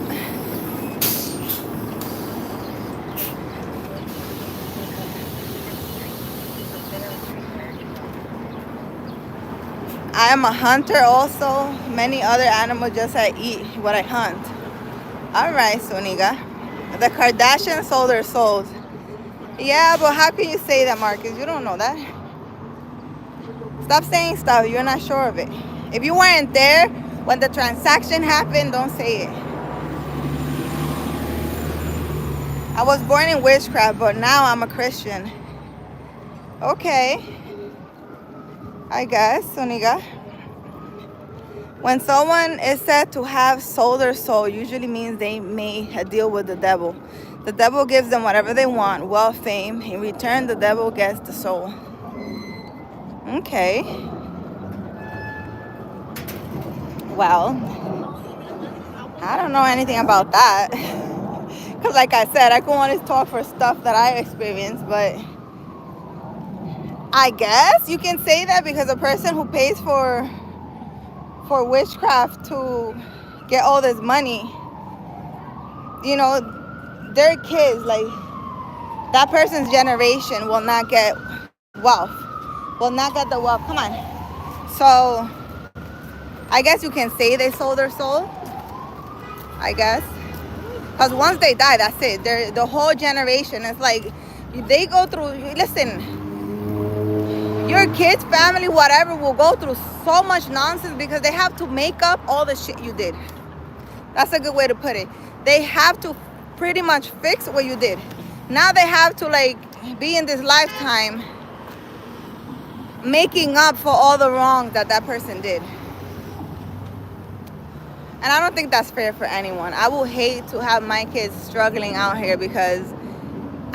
I am a hunter also. Many other animals just I eat what I hunt. All right, Suniga. The Kardashians sold their souls. Yeah, but how can you say that, Marcus? You don't know that. Stop saying stuff. You're not sure of it. If you weren't there when the transaction happened, don't say it. I was born in witchcraft, but now I'm a Christian. Okay. I guess, Suniga. When someone is said to have sold their soul, usually means they made a deal with the devil. The devil gives them whatever they want, wealth, fame. In return, the devil gets the soul. Okay. Well, I don't know anything about that. Because like I said, I can only talk for stuff that I experienced, but I guess you can say that because a person who pays for witchcraft to get all this money, their kids, like that person's generation will not get wealth, will not get the wealth. Come on. So I guess you can say they sold their soul, I guess. Because once they die, that's it. The whole generation is like, they go through, listen, your kids, family, whatever, will go through so much nonsense because they have to make up all the shit you did. That's a good way to put it. They have to pretty much fix what you did. Now they have to like be in this lifetime making up for all the wrong that person did. And I don't think that's fair for anyone. I will hate to have my kids struggling out here because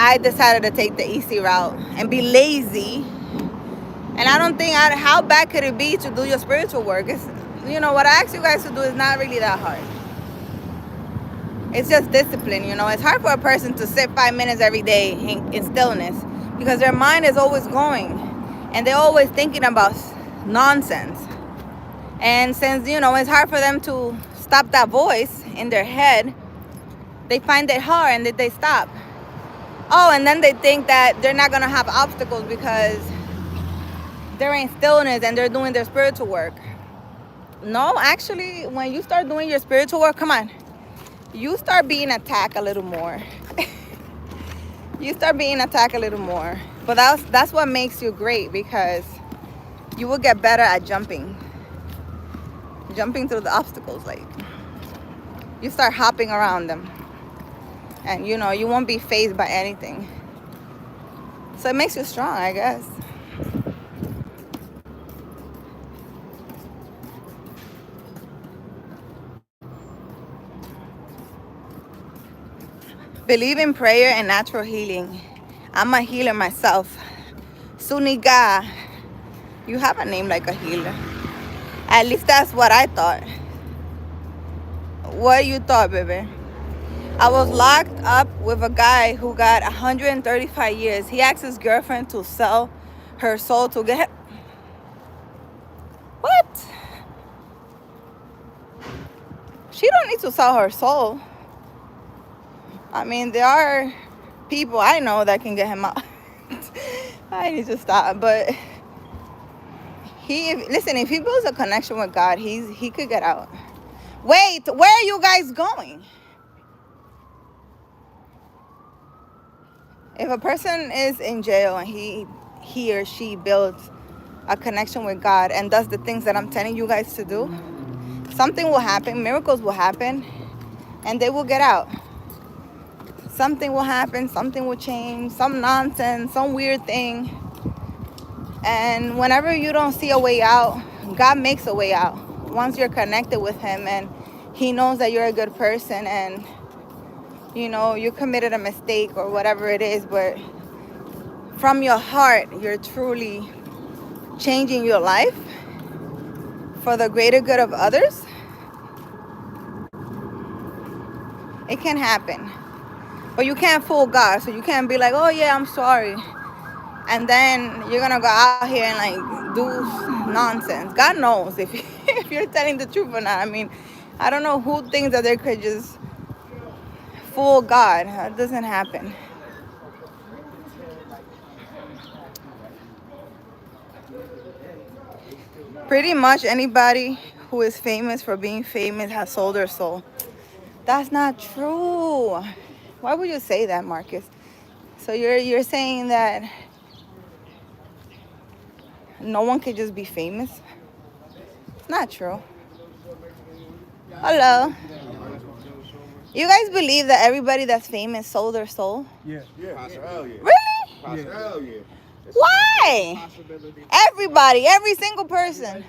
I decided to take the easy route and be lazy. And I don't think, how bad could it be to do your spiritual work? It's, what I ask you guys to do is not really that hard. It's just discipline, It's hard for a person to sit 5 minutes every day in stillness because their mind is always going and they're always thinking about nonsense. And since, it's hard for them to stop that voice in their head, they find it hard and they stop. Oh, and then they think that they're not going to have obstacles because they're in stillness and they're doing their spiritual work. No, actually, when you start doing your spiritual work, come on, you start being attacked a little more. You start being attacked a little more. But that's what makes you great, because you will get better at jumping through the obstacles. Like, you start hopping around them, and you won't be fazed by anything. So it makes you strong, I guess. Believe in prayer and natural healing. I'm a healer myself. 𝗬𝗵𝗂'𝗹𝗹. You have a name like a healer. At least that's what I thought. What you thought, baby? I was locked up with a guy who got 135 years. He asked his girlfriend to sell her soul to get... What? She don't need to sell her soul. I mean, there are people I know that can get him out. I need to stop. But listen, if he builds a connection with God, he could get out. Wait, where are you guys going? If a person is in jail and he or she builds a connection with God and does the things that I'm telling you guys to do, something will happen, miracles will happen, and they will get out. Something will happen, something will change, some nonsense, some weird thing. And whenever you don't see a way out, God makes a way out. Once you're connected with him and he knows that you're a good person and you committed a mistake or whatever it is, but from your heart, you're truly changing your life for the greater good of others, it can happen. But you can't fool God, so you can't be like, oh yeah, I'm sorry. And then you're gonna go out here and like do nonsense. God knows if you're telling the truth or not. I mean, I don't know who thinks that they could just fool God. That doesn't happen. Pretty much anybody who is famous for being famous has sold their soul. That's not true. Why would you say that, Marcus? So you're saying that no one could just be famous? It's not true. Hello. You guys believe that everybody that's famous sold their soul? Yeah. Really? Yeah. Why? Everybody, every single person.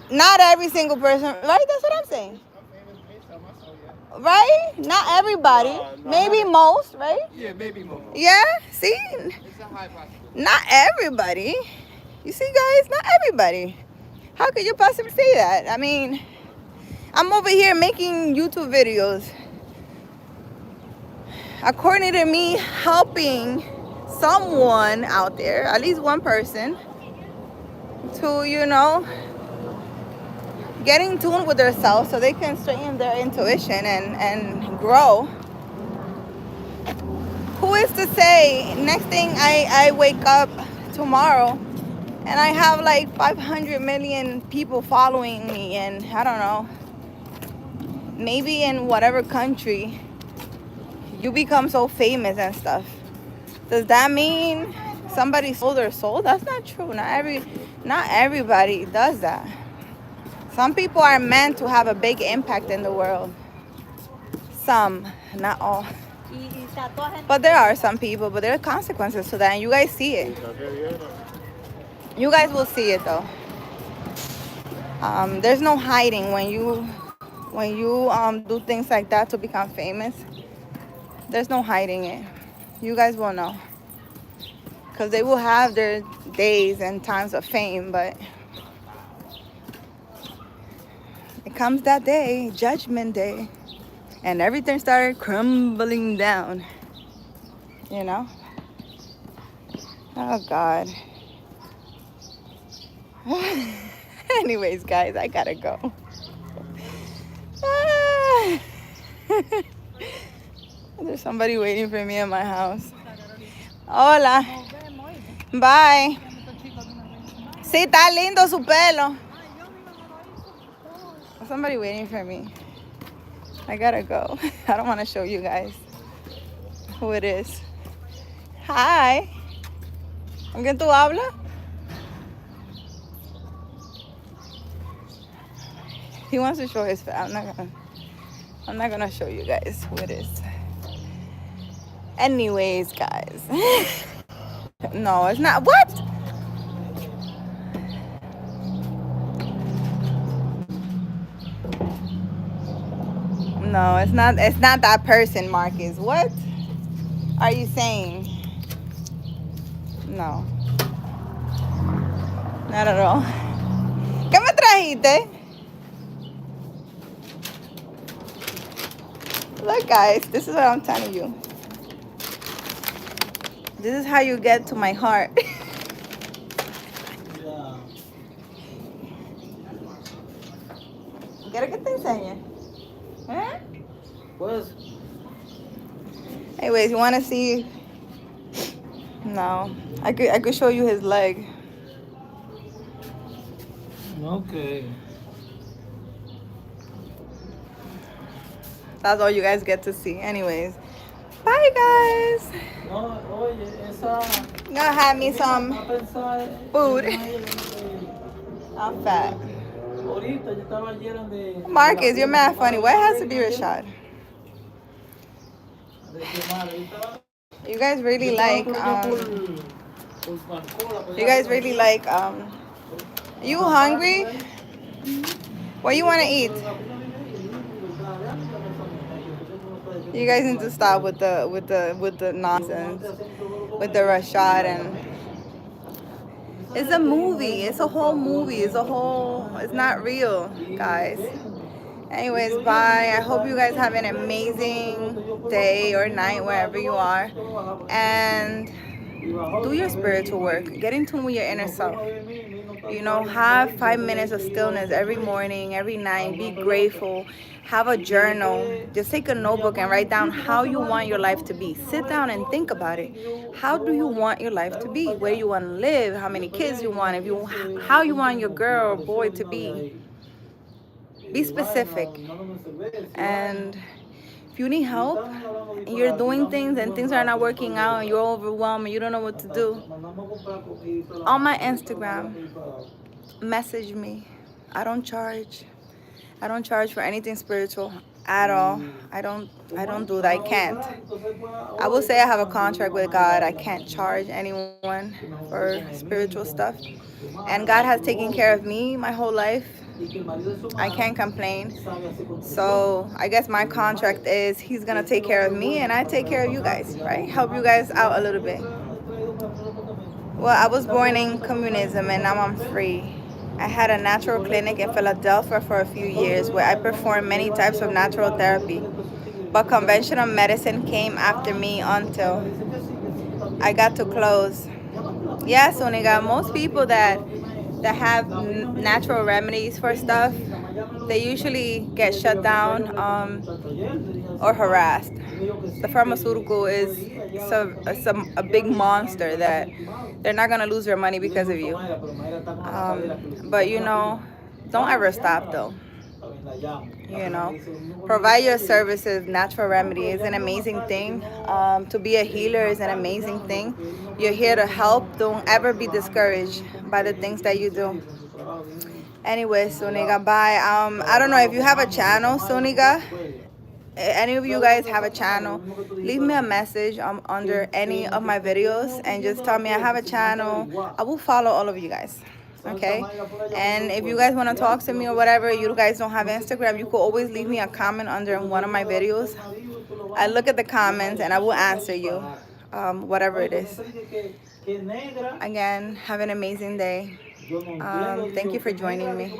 Not every single person, right? That's what I'm saying. Right? Not everybody. Maybe most, right? Yeah, maybe more. Yeah? See? Not everybody. You see, guys? Not everybody. How could you possibly say that? I mean, I'm over here making YouTube videos. According to me, helping someone out there, at least one person, to, get in tune with themselves so they can straighten their intuition and grow. Who is to say next thing I wake up tomorrow and I have like 500 million people following me, and I don't know, maybe in whatever country you become so famous and stuff. Does that mean somebody sold their soul? That's not true. Not everybody does that. Some people are meant to have a big impact in the world. Some, not all. But there are some people, but there are consequences to that, and you guys see it. You guys will see it though. There's no hiding when you do things like that to become famous. There's no hiding it. You guys will know. Because they will have their days and times of fame, but it comes that day, Judgment Day, and everything started crumbling down. You know? Oh, God. Anyways, guys, I gotta go. Ah. There's somebody waiting for me in my house. Hola. Bye. Sí, está lindo su pelo. Somebody waiting for me. I gotta go. I don't want to show you guys who it is. Hi. ¿Con quién tú hablas? He wants to show his face. I'm not gonna show you guys who it is. Anyways, guys. No, it's not. What? No, it's not. It's not that person, Marcus. What are you saying? No, not at all. ¿Qué me trajiste? Look, guys, this is what I'm telling you. This is how you get to my heart. ¿Quieres que te enseñe? ¿Eh? Pues. Anyways, you want to see? No, I could show you his leg. Okay. That's all you guys get to see. Anyways, bye, guys. No, oye, esa. I'm gonna have me some food. I'm fat. Ahorita yo estaba lleno de. Marcus, you're mad funny. Why it has to be Rashad? You guys really like you guys really like you hungry? What you want to eat? You guys need to stop with the nonsense, with the Rashad. And it's a movie. It's a whole movie. It's not real, guys. Anyways, bye. I hope you guys have an amazing day or night wherever you are, and do your spiritual work. Get in tune with your inner self. You know, have 5 minutes of stillness every morning, every night. Be grateful. Have a journal. Just take a notebook and write down how you want your life to be. Sit down and think about it. How do you want your life to be? Where you want to live? How many kids you want? How you want your girl or boy to be? Be specific. And if you need help and you're doing things and things are not working out and you're overwhelmed and you don't know what to do, on my Instagram, message me. I don't charge for anything spiritual at all. I don't do that. I can't. I will say I have a contract with God. I can't charge anyone for spiritual stuff. And God has taken care of me my whole life. I can't complain. So I guess my contract is He's gonna take care of me and I take care of you guys, right? Help you guys out a little bit. Well, I was born in communism and now I'm free. I had a natural clinic in Philadelphia for a few years where I performed many types of natural therapy. But conventional medicine came after me until I got to close. Yeah, so nigga, most people that have natural remedies for stuff, they usually get shut down or harassed. The pharmaceutical is a big monster that they're not gonna lose their money because of you. But you know, don't ever stop though. You know, provide your services. Natural remedy is an amazing thing. To be a healer is an amazing thing. You're here to help. Don't ever be discouraged by the things that you do. Anyway, Suniga, bye. I don't know if you have a channel, Suniga. Any of you guys have a channel, leave me a message under any of my videos and just tell me I have a channel. I will follow all of you guys. Okay, and if you guys want to talk to me or whatever, you guys don't have Instagram, you could always leave me a comment under one of my videos. I look at the comments and I will answer you, whatever it is. Again, have an amazing day. Thank you for joining me.